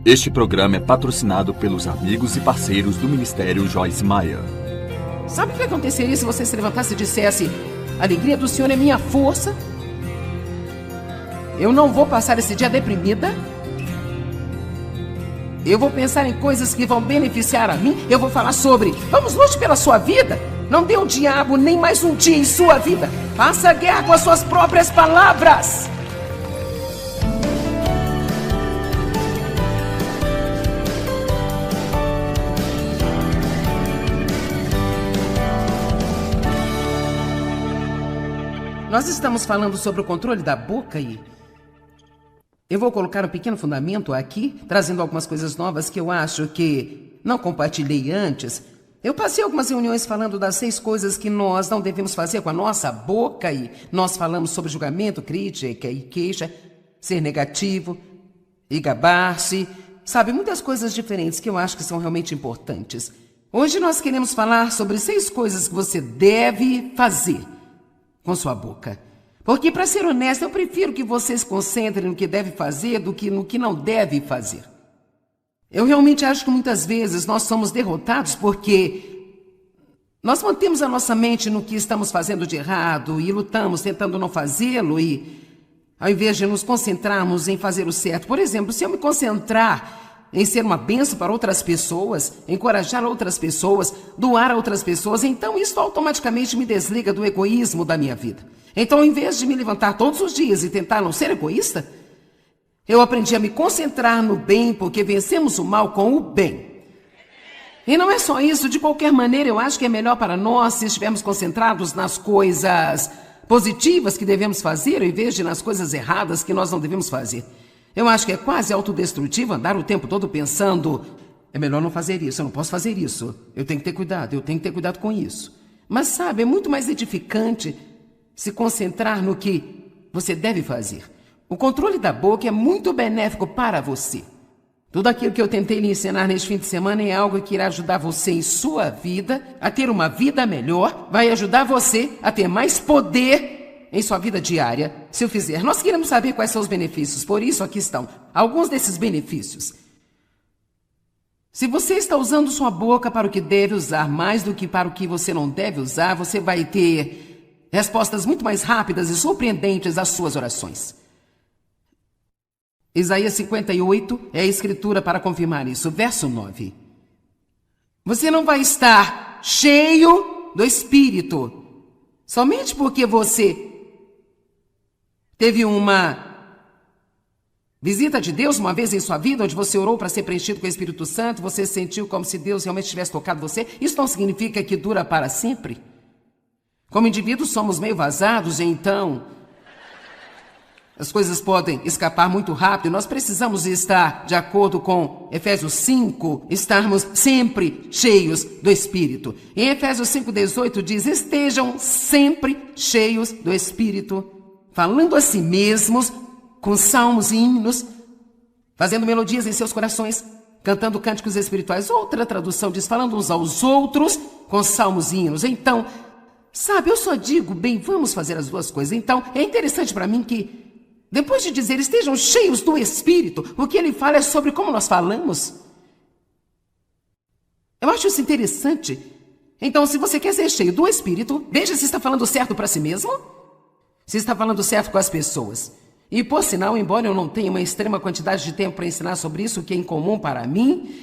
Este programa é patrocinado pelos amigos e parceiros do Ministério Joyce Meyer. Sabe o que aconteceria se você se levantasse e dissesse: a alegria do Senhor é minha força? Eu não vou passar esse dia deprimida. Eu vou pensar em coisas que vão beneficiar a mim. Eu vou falar sobre: vamos lute pela sua vida. Não dê ao diabo nem mais um dia em sua vida. Faça guerra com as suas próprias palavras. Nós estamos falando sobre o controle da boca e eu vou colocar um pequeno fundamento aqui, trazendo algumas coisas novas que eu acho que não compartilhei antes. Eu passei algumas reuniões falando das 6 coisas que nós não devemos fazer com a nossa boca e nós falamos sobre julgamento, crítica e queixa, ser negativo e gabar-se, sabe, muitas coisas diferentes que eu acho que são realmente importantes. Hoje nós queremos falar sobre 6 coisas que você deve fazer com sua boca. Porque, para ser honesto, eu prefiro que você se concentre no que deve fazer do que no que não deve fazer. Eu realmente acho que muitas vezes nós somos derrotados porque nós mantemos a nossa mente no que estamos fazendo de errado e lutamos tentando não fazê-lo e, ao invés de nos concentrarmos em fazer o certo. Por exemplo, se eu me concentrar em ser uma bênção para outras pessoas, encorajar outras pessoas, doar a outras pessoas, então isso automaticamente me desliga do egoísmo da minha vida. Então, em vez de me levantar todos os dias e tentar não ser egoísta, eu aprendi a me concentrar no bem, porque vencemos o mal com o bem. E não é só isso, de qualquer maneira, eu acho que é melhor para nós se estivermos concentrados nas coisas positivas que devemos fazer, ao invés de nas coisas erradas que nós não devemos fazer. Eu acho que é quase autodestrutivo andar o tempo todo pensando: é melhor não fazer isso, eu não posso fazer isso, eu tenho que ter cuidado com isso. Mas sabe, é muito mais edificante se concentrar no que você deve fazer. O controle da boca é muito benéfico para você. Tudo aquilo que eu tentei lhe ensinar neste fim de semana é algo que irá ajudar você em sua vida a ter uma vida melhor, vai ajudar você a ter mais poder em sua vida diária, se eu fizer. Nós queremos saber quais são os benefícios, por isso aqui estão alguns desses benefícios. Se você está usando sua boca para o que deve usar mais do que para o que você não deve usar, você vai ter respostas muito mais rápidas e surpreendentes às suas orações. Isaías 58 é a escritura para confirmar isso. Verso 9. Você não vai estar cheio do Espírito somente porque você teve uma visita de Deus uma vez em sua vida, onde você orou para ser preenchido com o Espírito Santo, você sentiu como se Deus realmente tivesse tocado você. Isso não significa que dura para sempre. Como indivíduos somos meio vazados, então as coisas podem escapar muito rápido. Nós precisamos estar, de acordo com Efésios 5, estarmos sempre cheios do Espírito. Em Efésios 5:18 diz: estejam sempre cheios do Espírito, falando a si mesmos com salmos e hinos, fazendo melodias em seus corações, cantando cânticos espirituais. Outra tradução diz: falando uns aos outros com salmos e hinos. Então, sabe, eu só digo: bem, vamos fazer as duas coisas. Então, é interessante para mim que, depois de dizer estejam cheios do Espírito, o que ele fala é sobre como nós falamos. Eu acho isso interessante. Então, se você quer ser cheio do Espírito, veja se está falando certo para si mesmo, se está falando certo com as pessoas. E, por sinal, embora eu não tenha uma extrema quantidade de tempo para ensinar sobre isso, o que é incomum para mim,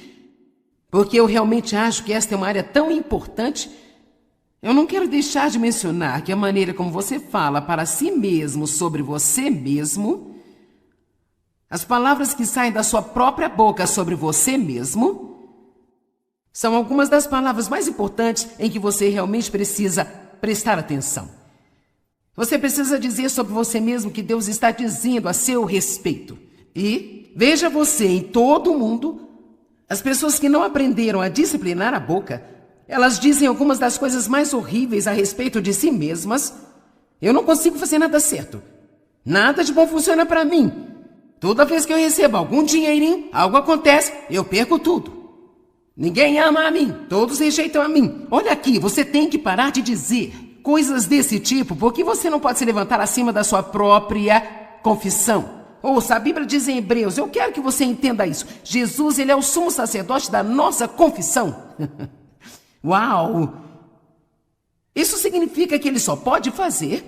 porque eu realmente acho que esta é uma área tão importante, eu não quero deixar de mencionar que a maneira como você fala para si mesmo sobre você mesmo, as palavras que saem da sua própria boca sobre você mesmo, são algumas das palavras mais importantes em que você realmente precisa prestar atenção. Você precisa dizer sobre você mesmo que Deus está dizendo a seu respeito. E veja você em todo o mundo, as pessoas que não aprenderam a disciplinar a boca, elas dizem algumas das coisas mais horríveis a respeito de si mesmas. Eu não consigo fazer nada certo. Nada de bom funciona para mim. Toda vez que eu recebo algum dinheirinho, algo acontece, eu perco tudo. Ninguém ama a mim, todos rejeitam a mim. Olha aqui, você tem que parar de dizer coisas desse tipo, porque você não pode se levantar acima da sua própria confissão. Ouça, a Bíblia diz em Hebreus, eu quero que você entenda isso. Jesus, ele é o sumo sacerdote da nossa confissão. Uau! Isso significa que ele só pode fazer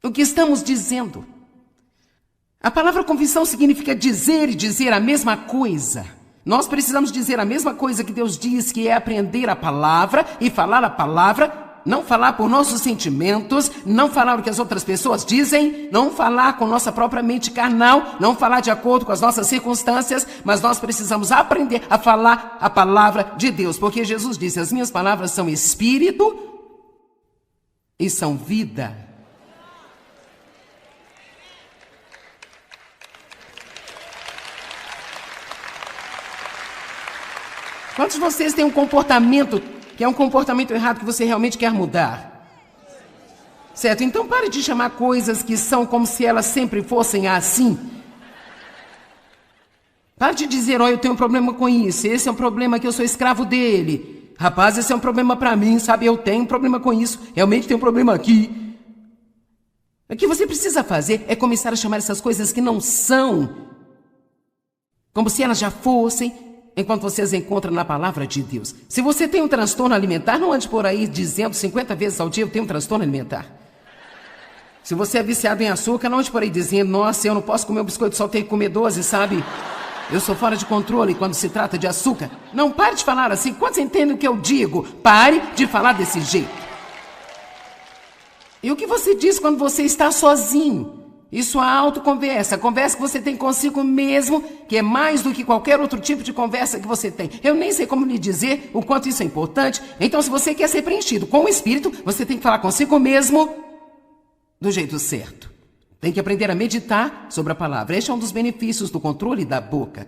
o que estamos dizendo. A palavra confissão significa dizer e dizer a mesma coisa. Nós precisamos dizer a mesma coisa que Deus diz, que é aprender a palavra e falar a palavra. Não falar por nossos sentimentos, não falar o que as outras pessoas dizem, não falar com nossa própria mente carnal, não falar de acordo com as nossas circunstâncias, mas nós precisamos aprender a falar a palavra de Deus, porque Jesus disse, as minhas palavras são espírito e são vida. Quantos de vocês têm um comportamento que é um comportamento errado que você realmente quer mudar? Certo? Então pare de chamar coisas que são como se elas sempre fossem assim. Pare de dizer, eu tenho um problema com isso, esse é um problema que eu sou escravo dele. Rapaz, esse é um problema para mim, sabe? Eu tenho um problema com isso, realmente tenho um problema aqui. O que você precisa fazer é começar a chamar essas coisas que não são, como se elas já fossem, enquanto você as encontra na palavra de Deus. Se você tem um transtorno alimentar, não ande por aí dizendo 50 vezes ao dia, eu tenho um transtorno alimentar. Se você é viciado em açúcar, não ande por aí dizendo, nossa, eu não posso comer um biscoito, só tenho que comer 12, sabe? Eu sou fora de controle quando se trata de açúcar. Não pare de falar assim. Quantos entendem o que eu digo? Pare de falar desse jeito. E o que você diz quando você está sozinho? Isso é autoconversa, a conversa que você tem consigo mesmo, que é mais do que qualquer outro tipo de conversa que você tem. Eu nem sei como lhe dizer o quanto isso é importante. Então, se você quer ser preenchido com o Espírito, você tem que falar consigo mesmo do jeito certo. Tem que aprender a meditar sobre a palavra. Este é um dos benefícios do controle da boca.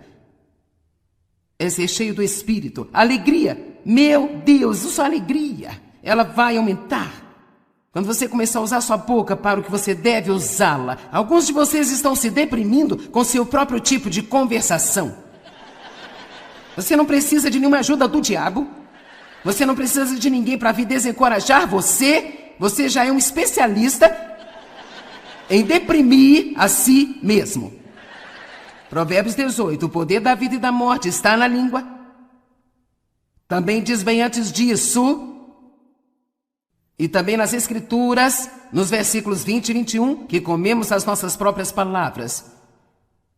É ser cheio do Espírito. Alegria. Meu Deus, isso é alegria. Ela vai aumentar. Quando você começar a usar sua boca para o que você deve usá-la, alguns de vocês estão se deprimindo com seu próprio tipo de conversação. Você não precisa de nenhuma ajuda do diabo. Você não precisa de ninguém para vir desencorajar você. Você já é um especialista em deprimir a si mesmo. Provérbios 18, o poder da vida e da morte está na língua. Também diz bem antes disso... E também nas Escrituras, nos versículos 20 e 21, que comemos as nossas próprias palavras.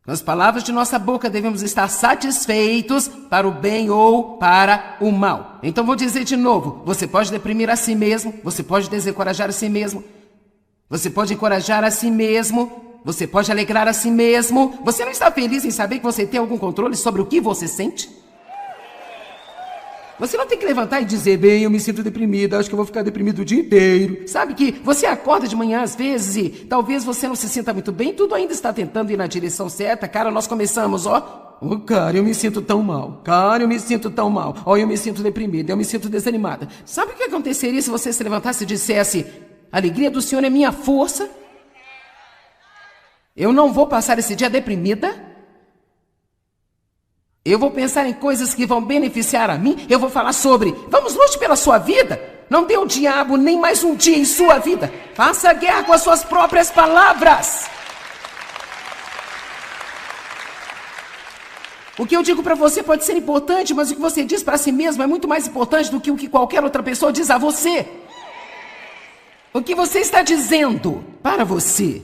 Com as palavras de nossa boca devemos estar satisfeitos para o bem ou para o mal. Então vou dizer de novo, você pode deprimir a si mesmo, você pode desencorajar a si mesmo, você pode encorajar a si mesmo, você pode alegrar a si mesmo. Você não está feliz em saber que você tem algum controle sobre o que você sente? Você não tem que levantar e dizer, bem, eu me sinto deprimida, acho que eu vou ficar deprimido o dia inteiro. Sabe que você acorda de manhã às vezes e talvez você não se sinta muito bem, tudo ainda está tentando ir na direção certa. Cara, nós começamos, cara, eu me sinto tão mal. Cara, eu me sinto tão mal. Eu me sinto deprimida, eu me sinto desanimada. Sabe o que aconteceria se você se levantasse e dissesse, a alegria do Senhor é minha força? Eu não vou passar esse dia deprimida. Eu vou pensar em coisas que vão beneficiar a mim. Eu vou falar sobre, vamos lute pela sua vida. Não dê ao diabo nem mais um dia em sua vida. Faça guerra com as suas próprias palavras. O que eu digo para você pode ser importante, mas o que você diz para si mesmo é muito mais importante do que o que qualquer outra pessoa diz a você. O que você está dizendo para você?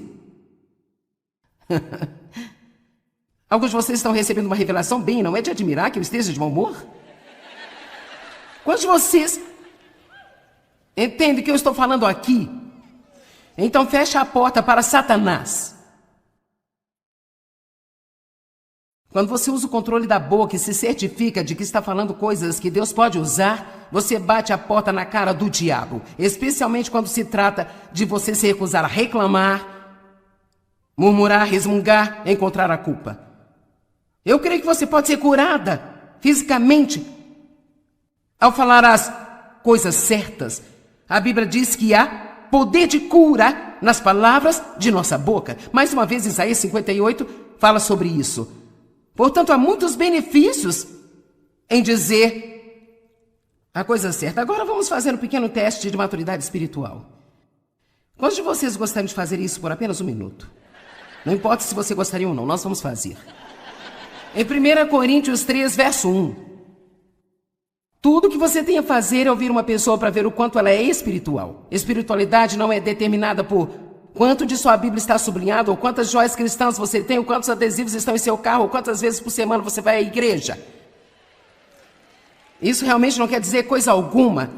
Alguns de vocês estão recebendo uma revelação bem, não é de admirar que eu esteja de mau humor? Quantos de vocês entendem o que eu estou falando aqui? Então fecha a porta para Satanás. Quando você usa o controle da boca e se certifica de que está falando coisas que Deus pode usar, você bate a porta na cara do diabo. Especialmente quando se trata de você se recusar a reclamar, murmurar, resmungar, encontrar a culpa. Eu creio que você pode ser curada fisicamente ao falar as coisas certas. A Bíblia diz que há poder de cura nas palavras de nossa boca. Mais uma vez, Isaías 58 fala sobre isso. Portanto, há muitos benefícios em dizer a coisa certa. Agora vamos fazer um pequeno teste de maturidade espiritual. Quantos de vocês gostariam de fazer isso por apenas um minuto? Não importa se você gostaria ou não, nós vamos fazer. Em 1 Coríntios 3, verso 1. Tudo que você tem a fazer é ouvir uma pessoa para ver o quanto ela é espiritual. Espiritualidade não é determinada por quanto de sua Bíblia está sublinhado, ou quantas joias cristãs você tem, ou quantos adesivos estão em seu carro, ou quantas vezes por semana você vai à igreja. Isso realmente não quer dizer coisa alguma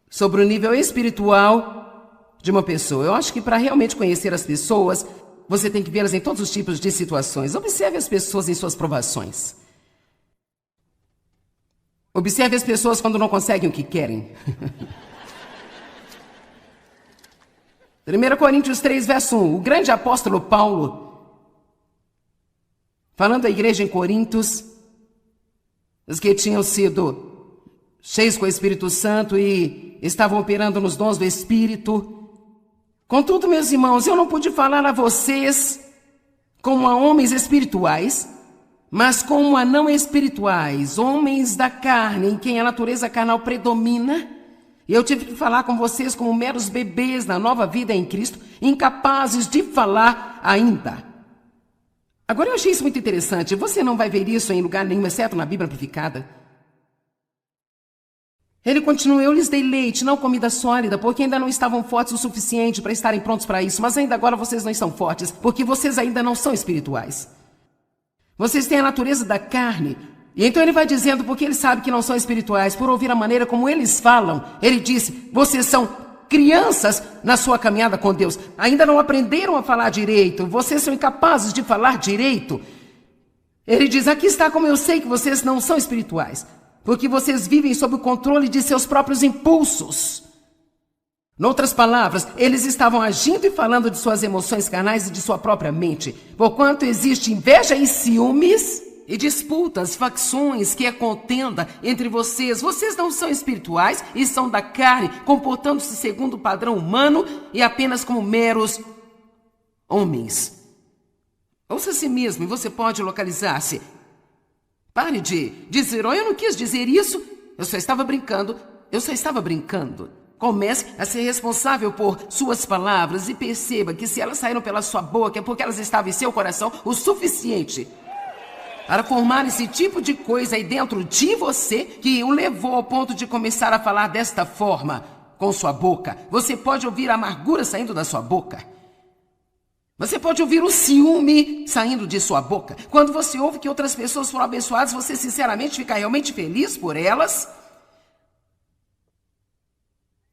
sobre o nível espiritual de uma pessoa. Eu acho que para realmente conhecer as pessoas, você tem que vê-las em todos os tipos de situações. Observe as pessoas em suas provações. Observe as pessoas quando não conseguem o que querem. 1 Coríntios 3, verso 1. O grande apóstolo Paulo, falando à igreja em Corintos, os que tinham sido cheios com o Espírito Santo e estavam operando nos dons do Espírito. Contudo, meus irmãos, eu não pude falar a vocês como a homens espirituais, mas como a não espirituais, homens da carne, em quem a natureza carnal predomina. E eu tive que falar com vocês como meros bebês na nova vida em Cristo, incapazes de falar ainda. Agora eu achei isso muito interessante. Você não vai ver isso em lugar nenhum, exceto na Bíblia Amplificada. Ele continua: eu lhes dei leite, não comida sólida, porque ainda não estavam fortes o suficiente para estarem prontos para isso. Mas ainda agora vocês não estão fortes, porque vocês ainda não são espirituais. Vocês têm a natureza da carne. E então ele vai dizendo, porque ele sabe que não são espirituais, por ouvir a maneira como eles falam. Ele disse: vocês são crianças na sua caminhada com Deus. Ainda não aprenderam a falar direito. Vocês são incapazes de falar direito. Ele diz: aqui está como eu sei que vocês não são espirituais. Porque vocês vivem sob o controle de seus próprios impulsos. Noutras palavras, eles estavam agindo e falando de suas emoções carnais e de sua própria mente. Porquanto existe inveja e ciúmes e disputas, facções, que é contenda entre vocês. Vocês não são espirituais e são da carne, comportando-se segundo o padrão humano e apenas como meros homens. Ouça a si mesmo e você pode localizar-se. Pare de dizer: oh, eu não quis dizer isso, eu só estava brincando. Comece a ser responsável por suas palavras e perceba que se elas saíram pela sua boca é porque elas estavam em seu coração o suficiente para formar esse tipo de coisa aí dentro de você que o levou ao ponto de começar a falar desta forma com sua boca. Você pode ouvir a amargura saindo da sua boca. Você pode ouvir o ciúme saindo de sua boca. Quando você ouve que outras pessoas foram abençoadas, você sinceramente fica realmente feliz por elas?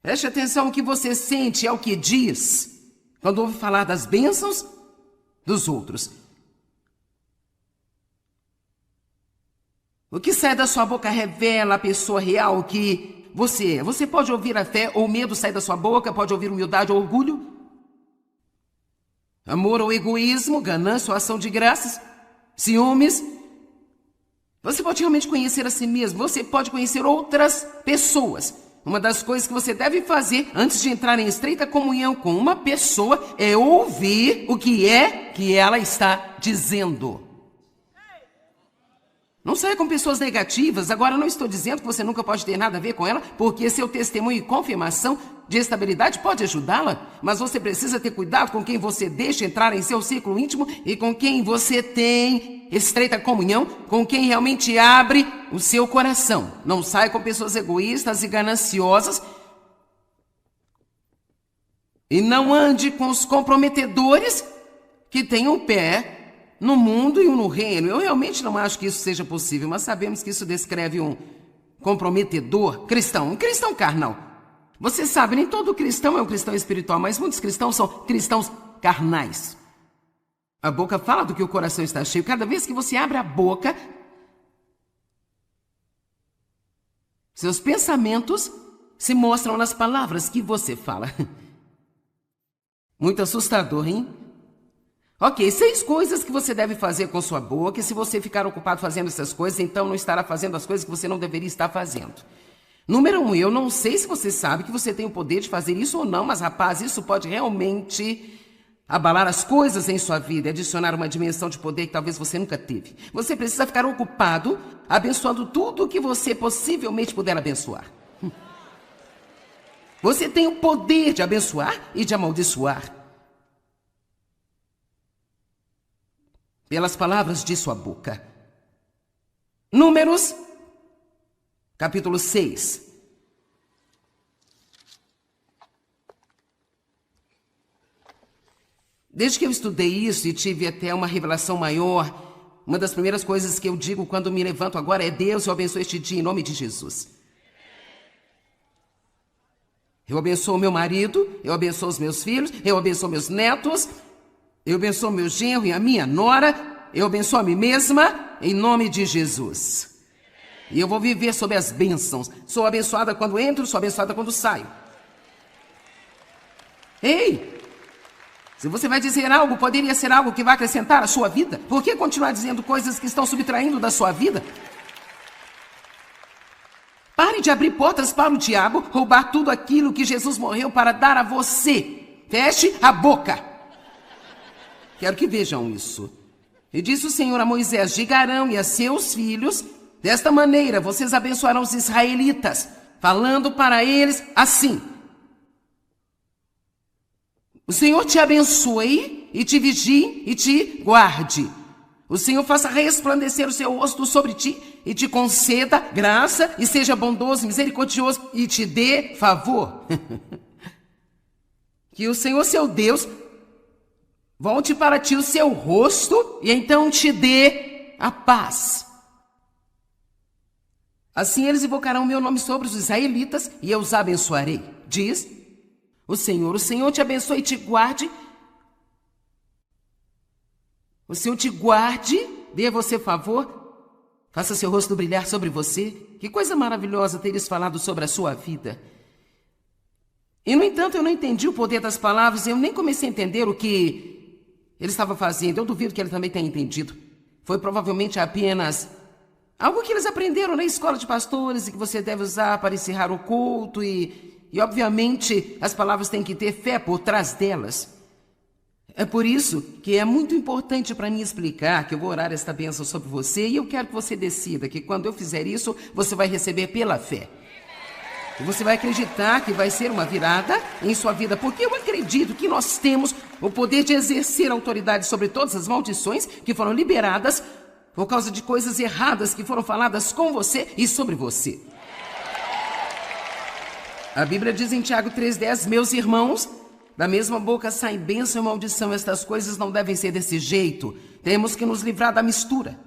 Preste atenção, o que você sente é o que diz quando ouve falar das bênçãos dos outros. O que sai da sua boca revela a pessoa real que você é. Você pode ouvir a fé ou medo sair da sua boca, pode ouvir humildade ou orgulho, amor ou egoísmo, ganância ou ação de graças, ciúmes. Você pode realmente conhecer a si mesmo, você pode conhecer outras pessoas. Uma das coisas que você deve fazer antes de entrar em estreita comunhão com uma pessoa é ouvir o que é que ela está dizendo. Não saia com pessoas negativas. Agora, não estou dizendo que você nunca pode ter nada a ver com ela, porque seu testemunho e confirmação de estabilidade pode ajudá-la, mas você precisa ter cuidado com quem você deixa entrar em seu círculo íntimo e com quem você tem estreita comunhão, com quem realmente abre o seu coração. Não saia com pessoas egoístas e gananciosas e não ande com os comprometedores que têm um pé no mundo e um no reino. Eu realmente não acho que isso seja possível, mas sabemos que isso descreve um comprometedor cristão, um cristão carnal. Você sabe, nem todo cristão é um cristão espiritual, mas muitos cristãos são cristãos carnais. A boca fala do que o coração está cheio. Cada vez que você abre a boca, seus pensamentos se mostram nas palavras que você fala. Muito assustador, hein? Ok, 6 coisas que você deve fazer com sua boca, e se você ficar ocupado fazendo essas coisas, então não estará fazendo as coisas que você não deveria estar fazendo. Número 1, eu não sei se você sabe que você tem o poder de fazer isso ou não, mas rapaz, isso pode realmente abalar as coisas em sua vida e adicionar uma dimensão de poder que talvez você nunca teve. Você precisa ficar ocupado abençoando tudo o que você possivelmente puder abençoar. Você tem o poder de abençoar e de amaldiçoar. pelas palavras de sua boca. Números, capítulo 6. Desde que eu estudei isso e tive até uma revelação maior, uma das primeiras coisas que eu digo quando me levanto agora é: Deus, eu abençoo este dia em nome de Jesus. Eu abençoo meu marido, eu abençoo os meus filhos, eu abençoo meus netos, eu abençoo meu genro e a minha nora, eu abençoo a mim mesma em nome de Jesus. E eu vou viver sob as bênçãos. Sou abençoada quando entro, sou abençoada quando saio. Ei! Se você vai dizer algo, poderia ser algo que vai acrescentar à sua vida. Por que continuar dizendo coisas que estão subtraindo da sua vida? Pare de abrir portas para o diabo roubar tudo aquilo que Jesus morreu para dar a você. Feche a boca. Quero que vejam isso. E disse o Senhor a Moisés: diga a Arão e a seus filhos: desta maneira vocês abençoarão os israelitas, falando para eles assim: o Senhor te abençoe e te vigie e te guarde. O Senhor faça resplandecer o seu rosto sobre ti e te conceda graça e seja bondoso e misericordioso e te dê favor. Que o Senhor, seu Deus, volte para ti o seu rosto e então te dê a paz. Assim eles invocarão o meu nome sobre os israelitas e eu os abençoarei. Diz o Senhor te abençoe e te guarde. O Senhor te guarde, dê a você favor, faça seu rosto brilhar sobre você. Que coisa maravilhosa ter isso falado sobre a sua vida. E, no entanto, eu não entendi o poder das palavras, eu nem comecei a entender o que ele estava fazendo. Eu duvido que ele também tenha entendido. Foi provavelmente apenas algo que eles aprenderam na escola de pastores e que você deve usar para encerrar o culto e obviamente, as palavras têm que ter fé por trás delas. É por isso que é muito importante para mim explicar que eu vou orar esta bênção sobre você e eu quero que você decida que quando eu fizer isso, você vai receber pela fé. E você vai acreditar que vai ser uma virada em sua vida, porque eu acredito que nós temos o poder de exercer autoridade sobre todas as maldições que foram liberadas por causa de coisas erradas que foram faladas com você e sobre você. A Bíblia diz em Tiago 3,10: meus irmãos, da mesma boca saem bênção e maldição. Estas coisas não devem ser desse jeito. Temos que nos livrar da mistura.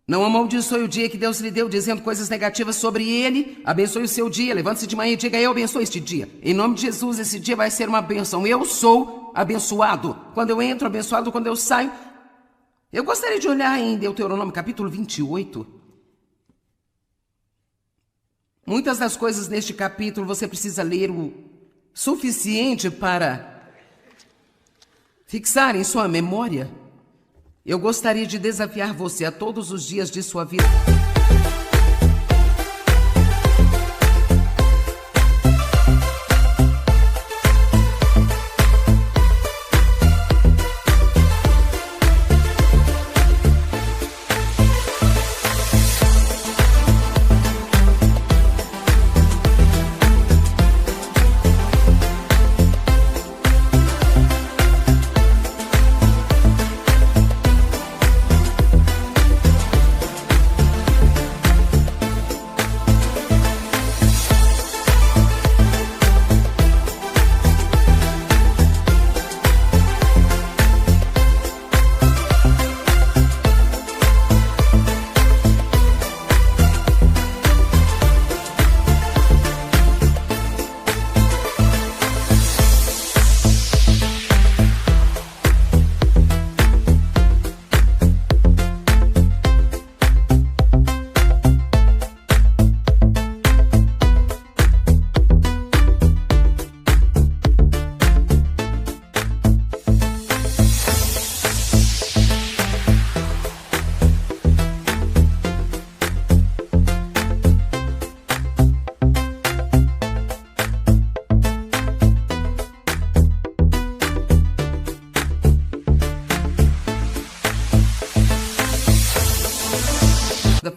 Não amaldiçoe o dia que Deus lhe deu, dizendo coisas negativas sobre ele. Abençoe o seu dia. Levante-se de manhã e diga: eu abençoo este dia. Em nome de Jesus, esse dia vai ser uma bênção. Eu sou abençoado. Quando eu entro, abençoado. Quando eu saio. Eu gostaria de olhar em Deuteronômio capítulo 28. Muitas das coisas neste capítulo você precisa ler o suficiente para fixar em sua memória. Eu gostaria de desafiar você a todos os dias de sua vida.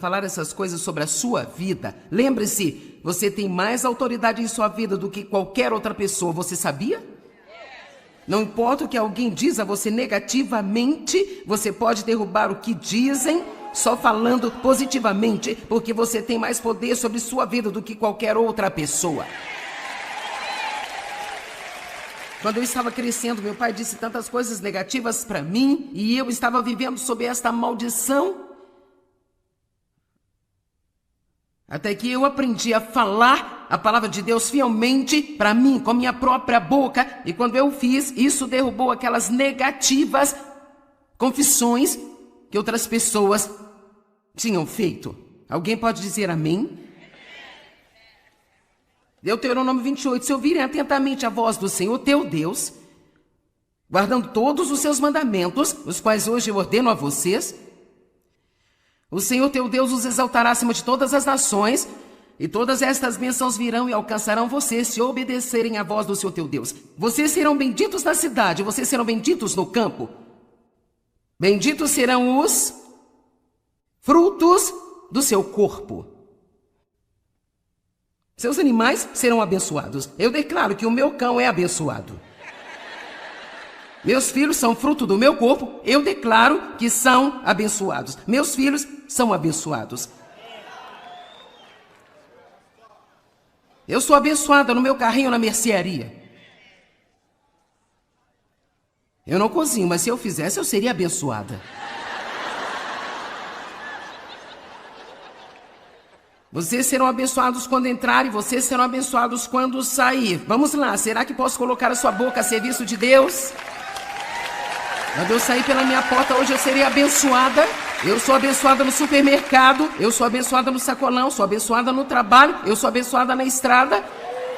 Falar essas coisas sobre a sua vida. Lembre-se, você tem mais autoridade em sua vida do que qualquer outra pessoa. Você sabia? Não importa o que alguém diz a você negativamente, você pode derrubar o que dizem só falando positivamente, porque você tem mais poder sobre sua vida do que qualquer outra pessoa. Quando eu estava crescendo, meu pai disse tantas coisas negativas para mim e eu estava vivendo sob esta maldição. Até que eu aprendi a falar a palavra de Deus fielmente para mim, com a minha própria boca. E quando eu fiz, isso derrubou aquelas negativas confissões que outras pessoas tinham feito. Alguém pode dizer amém? Deuteronômio 28. Se ouvirem atentamente a voz do Senhor teu Deus, guardando todos os seus mandamentos, os quais hoje eu ordeno a vocês, o Senhor teu Deus os exaltará acima de todas as nações, e todas estas bênçãos virão e alcançarão vocês se obedecerem à voz do Senhor teu Deus. Vocês serão benditos na cidade, vocês serão benditos no campo. Benditos serão os frutos do seu corpo. Seus animais serão abençoados. Eu declaro que o meu cão é abençoado. Meus filhos são fruto do meu corpo. Eu declaro que são abençoados. Meus filhos são abençoados. Eu sou abençoada no meu carrinho na mercearia. Eu não cozinho, mas se eu fizesse, eu seria abençoada. Vocês serão abençoados quando entrar e vocês serão abençoados quando sair. Vamos lá, será que posso colocar a sua boca a serviço de Deus? Quando eu sair pela minha porta hoje eu serei abençoada. Eu sou abençoada no supermercado, eu sou abençoada no sacolão, sou abençoada no trabalho, eu sou abençoada na estrada.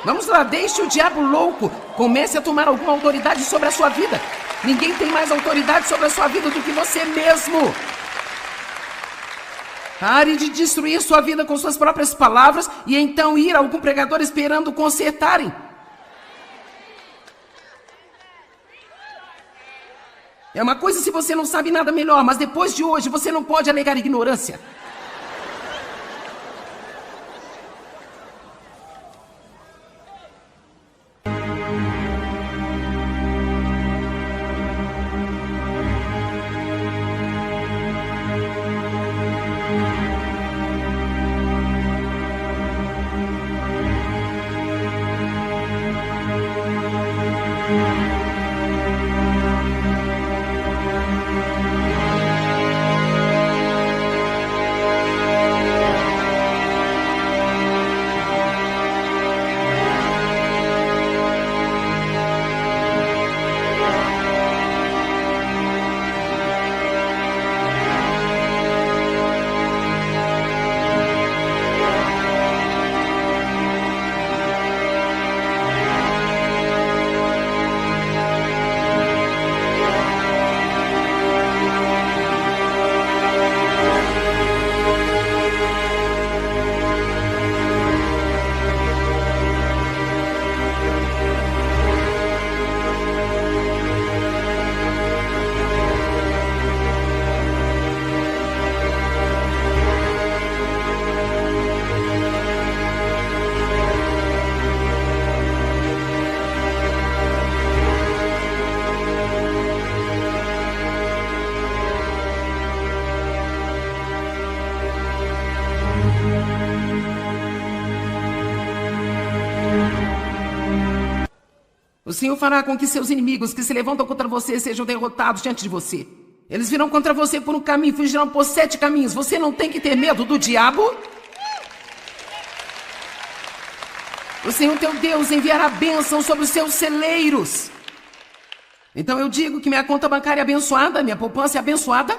Vamos lá, deixe o diabo louco. Comece a tomar alguma autoridade sobre a sua vida. Ninguém tem mais autoridade sobre a sua vida do que você mesmo. Pare de destruir sua vida com suas próprias palavras e então ir a algum pregador esperando consertarem. É uma coisa se você não sabe nada melhor, mas depois de hoje você não pode alegar ignorância. O Senhor fará com que seus inimigos que se levantam contra você sejam derrotados diante de você. Eles virão contra você por um caminho, fugirão por 7 caminhos. Você não tem que ter medo do diabo. O Senhor teu Deus enviará bênção sobre os seus celeiros. Então eu digo que minha conta bancária é abençoada, minha poupança é abençoada.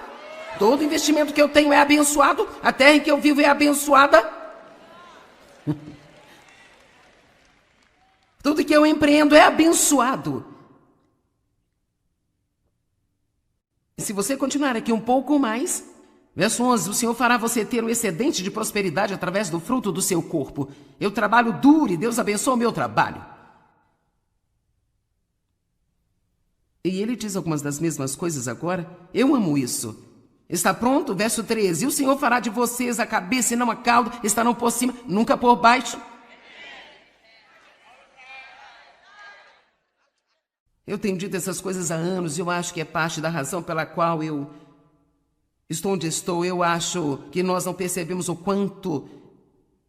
Todo investimento que eu tenho é abençoado. A terra em que eu vivo é abençoada. Tudo que eu empreendo é abençoado. E se você continuar aqui um pouco mais, verso 11, o Senhor fará você ter um excedente de prosperidade através do fruto do seu corpo. Eu trabalho duro e Deus abençoa o meu trabalho. E ele diz algumas das mesmas coisas agora. Eu amo isso. Está pronto? Verso 13. E o Senhor fará de vocês a cabeça e não a cauda, estarão por cima, nunca por baixo. Eu tenho dito essas coisas há anos e eu acho que é parte da razão pela qual eu estou onde estou. Eu acho que nós não percebemos o quanto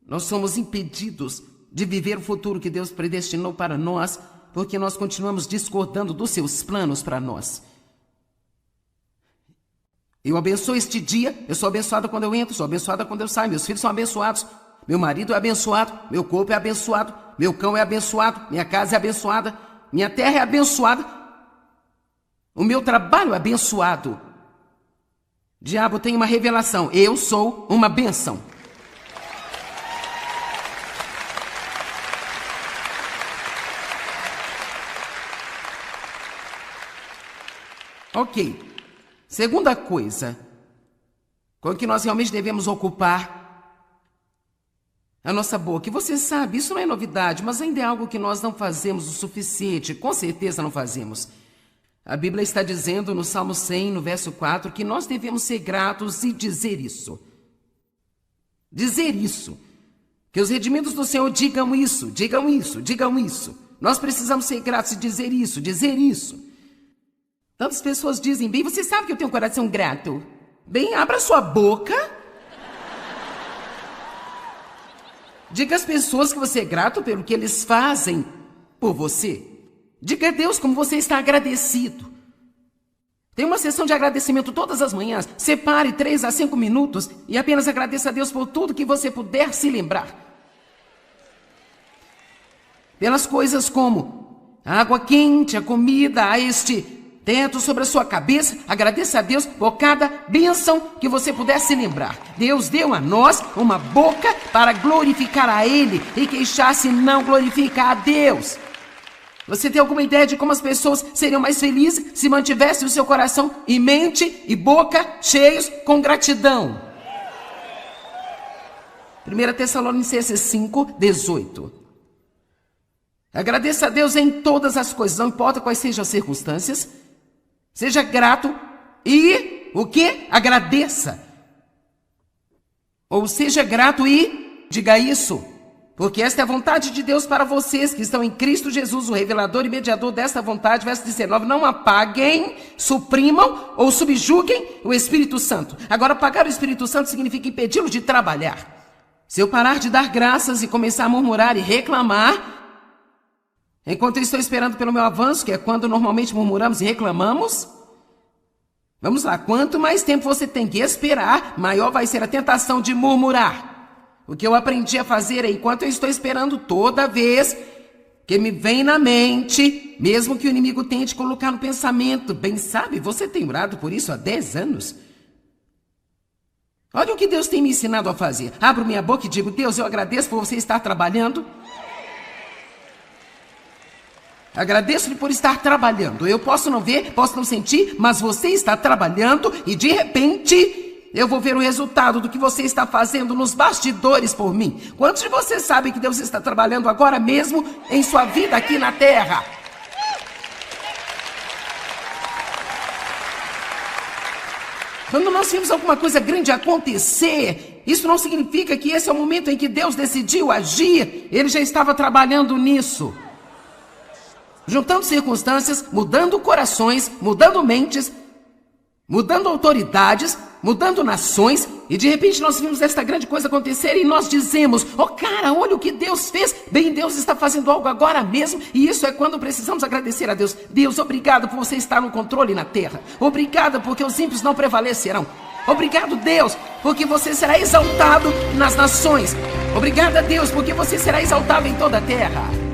nós somos impedidos de viver o futuro que Deus predestinou para nós, porque nós continuamos discordando dos seus planos para nós. Eu abençoo este dia, eu sou abençoada quando eu entro, sou abençoada quando eu saio, meus filhos são abençoados, meu marido é abençoado, meu corpo é abençoado, meu cão é abençoado, minha casa é abençoada, minha terra é abençoada, o meu trabalho é abençoado. Diabo, tem uma revelação, eu sou uma bênção. Ok. Segunda coisa com que nós realmente devemos ocupar a nossa boca. E você sabe, isso não é novidade, mas ainda é algo que nós não fazemos o suficiente. Com certeza não fazemos. A Bíblia está dizendo no Salmo 100, no verso 4, que nós devemos ser gratos e dizer isso. Dizer isso. Que os redimidos do Senhor digam isso, digam isso, digam isso. Nós precisamos ser gratos e dizer isso, dizer isso. Tantas pessoas dizem, bem, você sabe que eu tenho um coração grato. Bem, abra sua boca. Diga às pessoas que você é grato pelo que eles fazem por você. Diga a Deus como você está agradecido. Tem uma sessão de agradecimento todas as manhãs. Separe 3 a 5 minutos e apenas agradeça a Deus por tudo que você puder se lembrar. Pelas coisas como a água quente, a comida, a este teto sobre a sua cabeça, agradeça a Deus por cada bênção que você puder se lembrar. Deus deu a nós uma boca para glorificar a Ele, e queixar-se não glorifica a Deus. Você tem alguma ideia de como as pessoas seriam mais felizes se mantivessem o seu coração e mente e boca cheios com gratidão? 1 Tessalonicenses 5, 18. Agradeça a Deus em todas as coisas, não importa quais sejam as circunstâncias. Seja grato e o que? Agradeça. Ou seja grato e diga isso. Porque esta é a vontade de Deus para vocês que estão em Cristo Jesus, o revelador e mediador desta vontade. Verso 19, não apaguem, suprimam ou subjuguem o Espírito Santo. Agora, apagar o Espírito Santo significa impedi-lo de trabalhar. Se eu parar de dar graças e começar a murmurar e reclamar, enquanto eu estou esperando pelo meu avanço, que é quando normalmente murmuramos e reclamamos, vamos lá, quanto mais tempo você tem que esperar, maior vai ser a tentação de murmurar. O que eu aprendi a fazer é, enquanto eu estou esperando, toda vez que me vem na mente, mesmo que o inimigo tente colocar no pensamento, bem sabe, você tem orado por isso há 10 anos. Olha o que Deus tem me ensinado a fazer. Abro minha boca e digo, Deus, eu agradeço por você estar trabalhando. Agradeço-lhe por estar trabalhando. Eu posso não ver, posso não sentir, mas você está trabalhando e de repente eu vou ver o resultado do que você está fazendo nos bastidores por mim. Quantos de vocês sabem que Deus está trabalhando agora mesmo em sua vida aqui na terra? Quando nós vimos alguma coisa grande acontecer, isso não significa que esse é o momento em que Deus decidiu agir. Ele já estava trabalhando nisso. Juntando circunstâncias, mudando corações, mudando mentes, mudando autoridades, mudando nações, e de repente nós vimos esta grande coisa acontecer e nós dizemos, oh cara, olha o que Deus fez, bem, Deus está fazendo algo agora mesmo, e isso é quando precisamos agradecer a Deus. Deus, obrigado por você estar no controle na terra, obrigado porque os ímpios não prevalecerão, obrigado Deus, porque você será exaltado nas nações, obrigado Deus, porque você será exaltado em toda a terra.